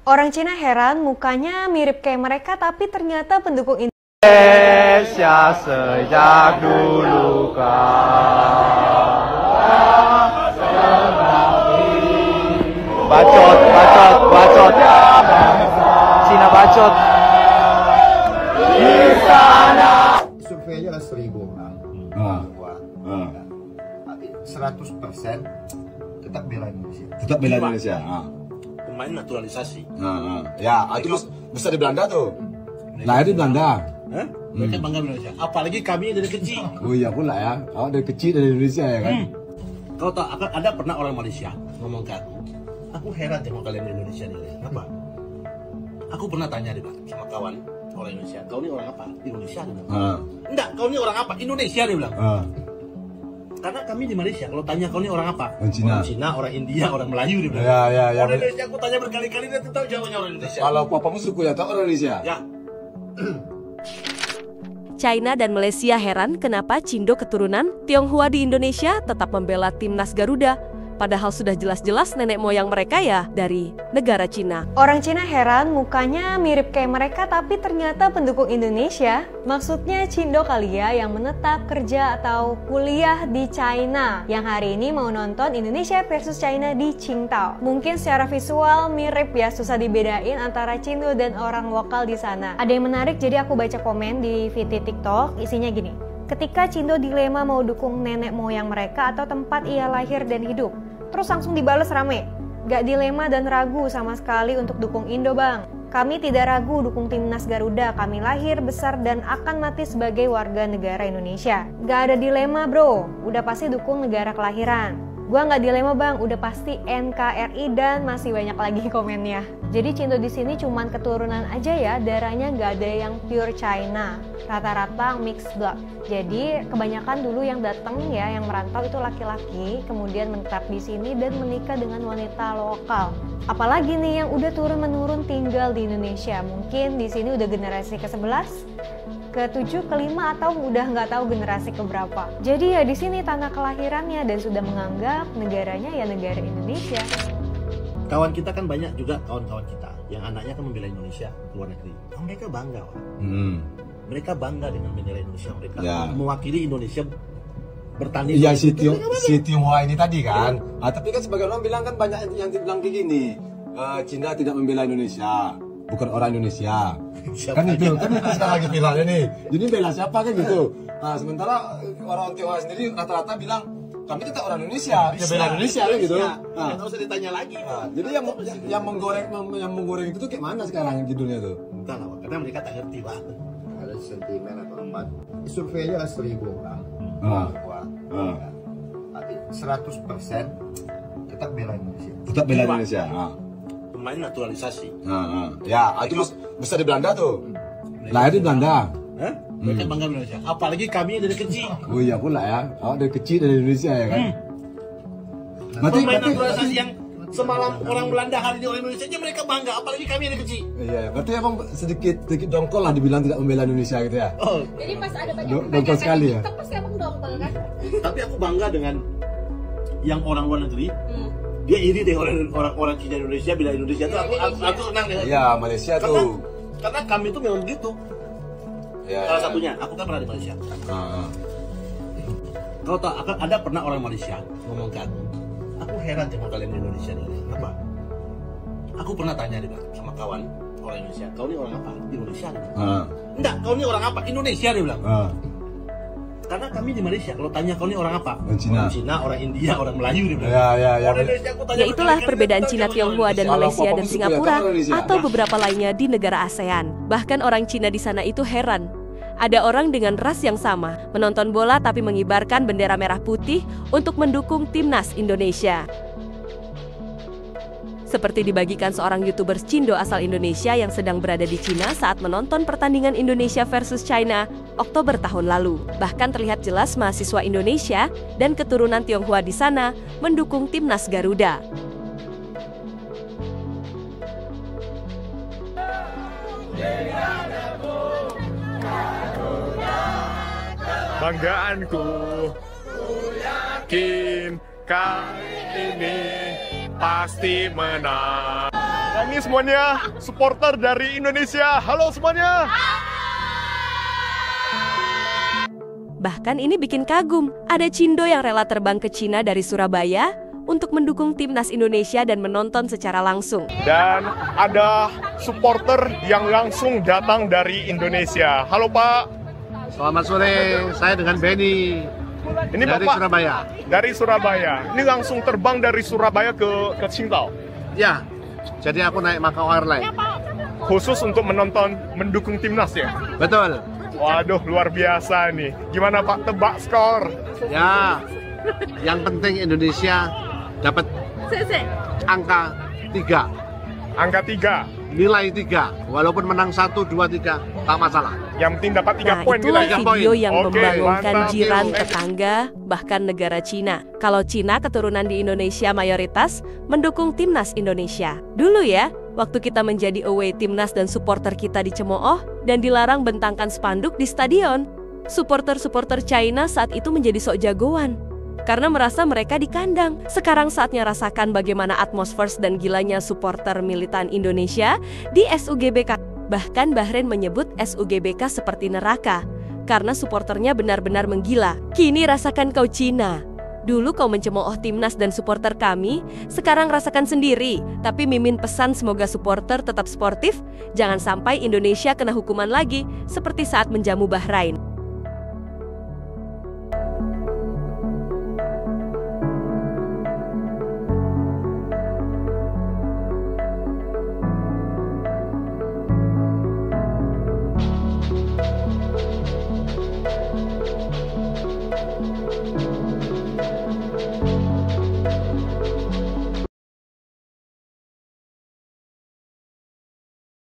Orang Cina heran mukanya mirip kayak mereka tapi ternyata pendukung Indonesia sejak dulu bacot Cina bacot di sana. Survei aja 1.000 orang. 100% tetap bela Indonesia. Tetap bela Indonesia. Pemain naturalisasi. Ya, itu besar di Belanda tuh. Lahir di Belanda. Mereka bangga Indonesia. Apalagi kami dari kecil. Oh iya pula ya. Awak dari kecil dari Indonesia ya kan. Kau tahu ada pernah orang Malaysia ngomong ke aku heran tengok kalian di Indonesia ini. Apa? Aku pernah tanya dia sama kawan orang Indonesia. Kau ini orang apa? Indonesia dia bilang. Enggak, kau ini orang apa? Indonesia dia bilang. Karena kami di Malaysia, kalau tanya kau ini orang apa? Orang Cina. Orang Cina, orang India, orang Melayu dia bilang. Ya. Orang Indonesia aku tanya berkali-kali dia tahu jawabannya orang Indonesia. Kalau papamu suku ya tahu orang Indonesia. Ya. China dan Malaysia heran kenapa Cindo keturunan Tionghoa di Indonesia tetap membela timnas Garuda. Padahal sudah jelas-jelas nenek moyang mereka ya dari negara Cina. Orang Cina heran mukanya mirip kayak mereka tapi ternyata pendukung Indonesia. Maksudnya Cindo kali ya yang menetap kerja atau kuliah di China. Yang hari ini mau nonton Indonesia versus China di Qingdao. Mungkin secara visual mirip ya, susah dibedain antara Cindo dan orang lokal di sana. Ada yang menarik, jadi aku baca komen di feed TikTok, isinya gini. Ketika Cindo dilema mau dukung nenek moyang mereka atau tempat ia lahir dan hidup. Terus langsung dibales rame. Gak dilema dan ragu sama sekali untuk dukung Indo bang. Kami tidak ragu dukung timnas Garuda. Kami lahir, besar, dan akan mati sebagai warga negara Indonesia. Gak ada dilema bro. Udah pasti dukung negara kelahiran. Gua nggak dilema bang, udah pasti NKRI dan masih banyak lagi komennya. Jadi Cindo di sini cuman keturunan aja ya, darahnya nggak ada yang pure China. Rata-rata mixed blood. Jadi kebanyakan dulu yang datang ya, yang merantau itu laki-laki, kemudian menetap di sini dan menikah dengan wanita lokal. Apalagi nih yang udah turun-menurun tinggal di Indonesia. Mungkin di sini udah generasi ke-11, ke-7, ke-5 atau udah nggak tahu generasi keberapa. Jadi ya di sini tanah kelahirannya dan sudah menganggap negaranya ya negara Indonesia. Kawan kita kan banyak juga kawan-kawan kita yang anaknya kan membela Indonesia ke luar negeri. Nah, mereka bangga, mereka bangga dengan bendera Indonesia. Mereka mewakili Indonesia bertanding. Iya si Tionghoa ini tadi kan. Tapi kan sebagian orang bilang kan banyak yang bilang kayak gini. Cina tidak membela Indonesia. Bukan orang Indonesia. Kan itu sekarang lagi viralnya nih. Jadi bela siapa kan gitu. Nah, sementara orang Tionghoa sendiri rata-rata bilang kami tetap orang Indonesia, ya bela Indonesia kan gitu. Nah, nggak usah ditanya lagi. Jadi yang menggoreng itu tuh kayak mana sekarang judulnya tuh? Entah lah, karena mereka tak ngerti pak. Ada sentimen atau amat. Survei aja 1.000 orang. 100% tetap bela Indonesia. Tetap bela Indonesia. Pemain naturalisasi. Ya, itu besar di Belanda tuh. Lahir di Belanda. Mereka bangga Indonesia. Apalagi kami dari kecil. Oh iya pula ya. Awak dari kecil dari Indonesia ya kan. Pemain naturalisasi yang semalam orang Belanda, hari ini orang Indonesia aja mereka bangga. Apalagi kami dari kecil. Iya, berarti emang sedikit dongkol lah dibilang tidak membela Indonesia gitu ya. Jadi pas ada banyak dongkol sekali ya. Pasti abang dongkol kan. Tapi aku bangga dengan yang orang luar negeri. Dia iri dengan orang Cina Indonesia, bila Indonesia itu aku senang dengan. Iya, Malaysia tuh. Karena kami itu memang begitu. Ya, salah satunya, aku kan pernah di Malaysia. Kau tahu ada pernah orang Malaysia ngomong ke aku heran tengok kalian di Indonesia ini. Kenapa? Aku pernah tanya dia sama kawan orang Indonesia. Kau ini orang apa? Indonesia dia bilang. Enggak, kau ini orang apa? Indonesia dia bilang. Karena kami di Malaysia, kalau tanya kau ini orang apa? Orang Cina, orang India, orang Melayu dia bilang. Ya itulah perbedaan Cina, Tionghoa, dan Malaysia dan Singapura atau beberapa lainnya di negara ASEAN. Bahkan orang Cina di sana itu heran. Ada orang dengan ras yang sama, menonton bola tapi mengibarkan bendera merah putih untuk mendukung timnas Indonesia. Seperti dibagikan seorang YouTuber Cindo asal Indonesia yang sedang berada di Cina saat menonton pertandingan Indonesia versus China Oktober tahun lalu. Bahkan terlihat jelas mahasiswa Indonesia dan keturunan Tionghoa di sana mendukung timnas Garuda. Banggaanku, yakin kali ini pasti menang. Dan ini semuanya supporter dari Indonesia. Halo semuanya. Bahkan ini bikin kagum. Ada Cindo yang rela terbang ke Cina dari Surabaya untuk mendukung timnas Indonesia dan menonton secara langsung. Dan ada supporter yang langsung datang dari Indonesia. Halo Pak. Selamat sore, saya dengan Benny. Ini dari Bapak Surabaya. Dari Surabaya. Ini langsung terbang dari Surabaya ke Qingdao. Ya, jadi aku naik Macau Airline. Khusus untuk mendukung timnas ya? Betul. Waduh, luar biasa nih. Gimana Pak, tebak skor? Ya, yang penting Indonesia dapat angka 3. Angka 3. Nilai 3. Walaupun menang 1, 2, 3, tak masalah. Yang penting dapat 3 Nah, poin. itulah video yang Oke, membangunkan mantap. jiran, tetangga, bahkan negara Cina. Kalau Cina keturunan di Indonesia mayoritas mendukung timnas Indonesia. Dulu ya, waktu kita menjadi away timnas dan supporter kita dicemooh dan dilarang bentangkan spanduk di stadion, supporter-supporter China saat itu menjadi sok jagoan. Karena merasa mereka di kandang. Sekarang saatnya rasakan bagaimana atmosfer dan gilanya supporter militan Indonesia di SUGBK. Bahkan Bahrain menyebut SUGBK seperti neraka, karena supporternya benar-benar menggila. Kini rasakan kau Cina. Dulu kau mencemooh timnas dan supporter kami, sekarang rasakan sendiri. Tapi Mimin pesan semoga supporter tetap sportif, jangan sampai Indonesia kena hukuman lagi, seperti saat menjamu Bahrain.